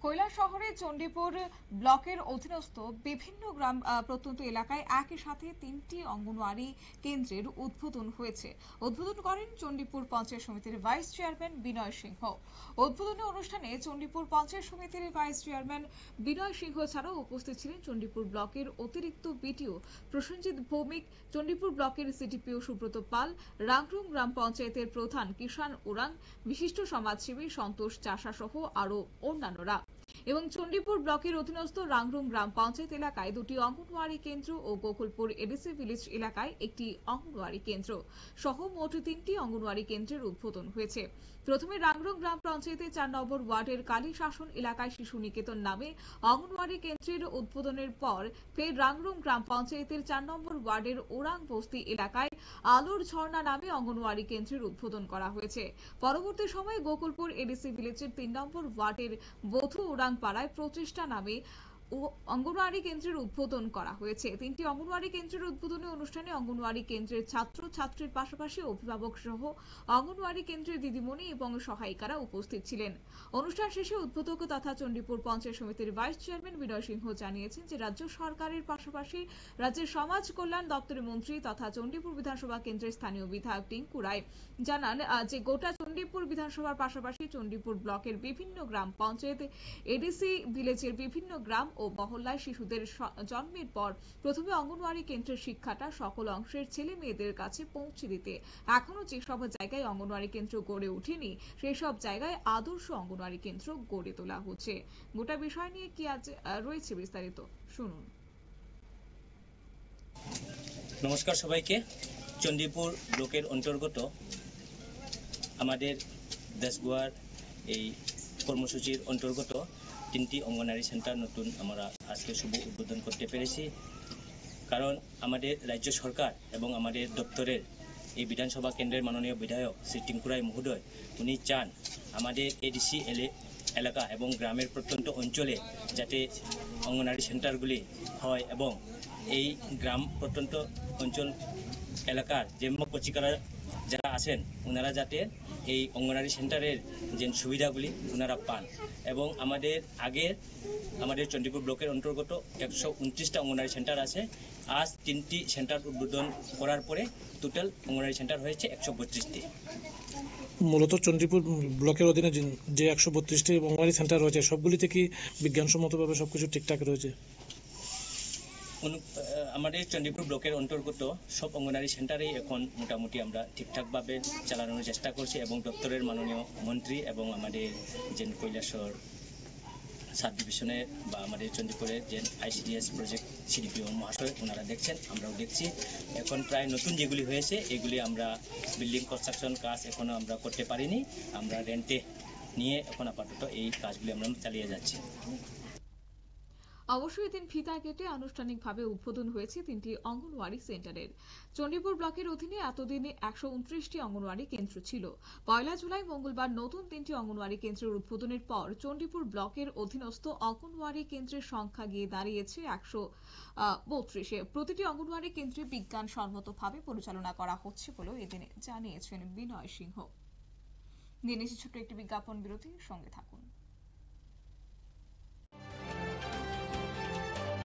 কৈলাসহরের চণ্ডীপুর ব্লকের অধীনস্থ বিভিন্ন গ্রাম প্রত্যন্ত এলাকায় একই সাথে 3টি অঙ্গনওয়াড়ি কেন্দ্রের উদ্বোধন হয়েছে। উদ্বোধন করেন চণ্ডীপুর পঞ্চায়েত সমিতির ভাইস চেয়ারম্যান বিনয় সিংহ। উদ্বোধনী অনুষ্ঠানে চণ্ডীপুর পঞ্চায়েত সমিতির ভাইস চেয়ারম্যান বিনয় সিংহ ছাড়াও উপস্থিত ছিলেন চণ্ডীপুর ব্লকের অতিরিক্ত বিডিও প্রসেনজিৎ ভৌমিক, চণ্ডীপুর ব্লকের সিডিপিও সুব্রত পাল, রাংরুং গ্রাম পঞ্চায়েতের প্রধান কিষান ওরাং, বিশিষ্ট সমাজসেবী সন্তোষ চাষা সহ আরো অন্যান্যরা। এবং চণ্ডীপুর ব্লকের অধীনস্থ রাংরুং গ্রাম পঞ্চায়েত এলাকায় 2টি অঙ্গনওয়াড়ি কেন্দ্র ও গোকুলপুর এডিসি ভিলেজ এলাকায় একটি অঙ্গনওয়াড়ি কেন্দ্র সহ মোট 3টি অঙ্গনওয়াড়ি কেন্দ্রের উদ্বোধন হয়েছে। প্রথমে রাংরুং গ্রাম পঞ্চায়েতের 4 নম্বর ওয়ার্ডের কালী শাসন এলাকায় শিশু নিকেতন নামে অঙ্গনওয়াড়ি কেন্দ্রের উদ্বোধনের পর ফের রাংরুং গ্রাম পঞ্চায়েতের 4 নম্বর ওয়ার্ডের ওরাং বস্তি এলাকায় আলোর ঝর্ণা নামে অঙ্গনওয়াড়ি কেন্দ্রের উদ্বোধন করা হয়েছে। পরবর্তী সময়ে গোকুলপুর এডিসি ভিলেজের 3 নম্বর ওয়ার্ডের বধু ওরাং পাড়ায় প্রচেষ্টা নামে অঙ্গনওয়াড়ি কেন্দ্রের উদ্বোধন করা হয়েছে। 3টি অঙ্গনওয়াড়ি কেন্দ্রের উদ্বোধনী অনুষ্ঠানে অঙ্গনওয়াড়ি কেন্দ্রের ছাত্র ছাত্রীর পাশাপাশি অভিভাবক সহ অঙ্গনওয়াড়ি কেন্দ্রের দিদিমণি এবং সহায়িকারা উপস্থিত ছিলেন। অনুষ্ঠান শেষে উদ্বোধক তথা চণ্ডীপুর পঞ্চায়েত সমিতির ভাইস চেয়ারম্যান বিনয় সিংহ জানিয়েছেন যে রাজ্য সরকারের পাশাপাশি রাজ্যের সমাজ কল্যাণ দপ্তরের মন্ত্রী তথা চণ্ডীপুর বিধানসভা কেন্দ্রের স্থানীয় বিধায়ক টিঙ্কু রায় জানান যে গোটা চণ্ডীপুর বিধানসভার পাশাপাশি চণ্ডীপুর ব্লকের বিভিন্ন গ্রাম পঞ্চায়েত এডিসি ভিলেজের বিভিন্ন গ্রাম ও মহল্লায় শিশুদের জন্মের পর প্রথমে অঙ্গনওয়াড়ি কেন্দ্রের শিক্ষাটা সকল অংশের ছেলে মেয়েদের কাছে পৌঁছে দিতে এখনো যেসব জায়গায় অঙ্গনওয়াড়ি কেন্দ্র গড়ে ওঠেনি সেই সব জায়গায় আদর্শ অঙ্গনওয়াড়ি কেন্দ্র গড়ে তোলা হচ্ছে। গোটা বিষয় নিয়ে কি আজ রয়েছে বিস্তারিত শুনুন। নমস্কার সবাইকে। চণ্ডীপুর ব্লকের অন্তর্গত আমাদের দেশগুয়ার এই কর্মসূচির অন্তর্গত 3টি অঙ্গনওয়াড়ি সেন্টার নতুন আমরা আজকে শুভ উদ্বোধন করতে পেরেছি। কারণ আমাদের রাজ্য সরকার এবং আমাদের দপ্তরের এই বিধানসভা কেন্দ্রের মাননীয় বিধায়ক শ্রী টিঙ্কু রায় মহোদয় উনি চান আমাদের এডিসি এলাকা এবং গ্রামের প্রত্যন্ত অঞ্চলে যাতে অঙ্গনওয়াড়ি সেন্টারগুলি হয় এবং এই গ্রাম প্রত্যন্ত অঞ্চল এলাকার যে কচিকারা যারা আছেন ওনারা যাতে এই অঙ্গনওয়াড়ি সেন্টারের যে সুবিধাগুলি ওনারা পান এবং আমাদের চণ্ডীপুর ব্লকের অন্তর্গত 129টা অঙ্গনওয়াড়ি সেন্টার আছে। আজ 3টি সেন্টার উদ্বোধন করার পরে টোটাল অঙ্গনওয়াড়ি সেন্টার হয়েছে 132টি। মূলত চণ্ডীপুর ব্লকের অধীনে যে 132টি অঙ্গনওয়াড়ি সেন্টার রয়েছে সবগুলিতে কি বিজ্ঞানসম্মতভাবে সবকিছু ঠিকঠাক রয়েছে? আমাদের চণ্ডীপুর ব্লকের অন্তর্গত সব অঙ্গনওয়াড়ি সেন্টারেই এখন মোটামুটি আমরা ঠিকঠাকভাবে চালানোর চেষ্টা করছি এবং দপ্তরের মাননীয় মন্ত্রী এবং আমাদের যে কৈলাসহর সাব ডিভিশনে বা আমাদের চণ্ডীপুরের যে ICDS প্রজেক্ট সিডিপিও মহাশয় ওনারা দেখছেন, আমরাও দেখছি। এখন প্রায় নতুন যেগুলি হয়েছে এগুলি আমরা বিল্ডিং কনস্ট্রাকশন কাজ এখনো আমরা করতে পারিনি, আমরা রেন্টে নিয়ে এখন আপাতত এই কাজগুলি আমরা চালিয়ে যাচ্ছি। অবশ্যই এদিন ফিতা কেটে আনুষ্ঠানিকভাবে উদ্বোধন হয়েছে 3টি অঙ্গনওয়াড়ি সেন্টারের। চণ্ডীপুর ব্লকের অধীনে এতদিনে 129টি অঙ্গনওয়াড়ি কেন্দ্র ছিল। 1 জুলাই মঙ্গলবার নতুন 3টি অঙ্গনওয়াড়ি কেন্দ্রের উদ্বোধনের পর চণ্ডীপুর ব্লকের অধীনস্থ অঙ্গনওয়াড়ি কেন্দ্রের সংখ্যা গিয়ে দাঁড়িয়েছে 132-এ। প্রতিটি অঙ্গনওয়াড়ি কেন্দ্রে বিজ্ঞানসম্মতভাবে পরিচালনা করা হচ্ছে বলেও এদিন জানিয়েছেন বিনয় সিংহ। নিয়ে নিচ্ছে ছোট্ট একটি বিজ্ঞাপন বিরতি, সঙ্গে থাকুন।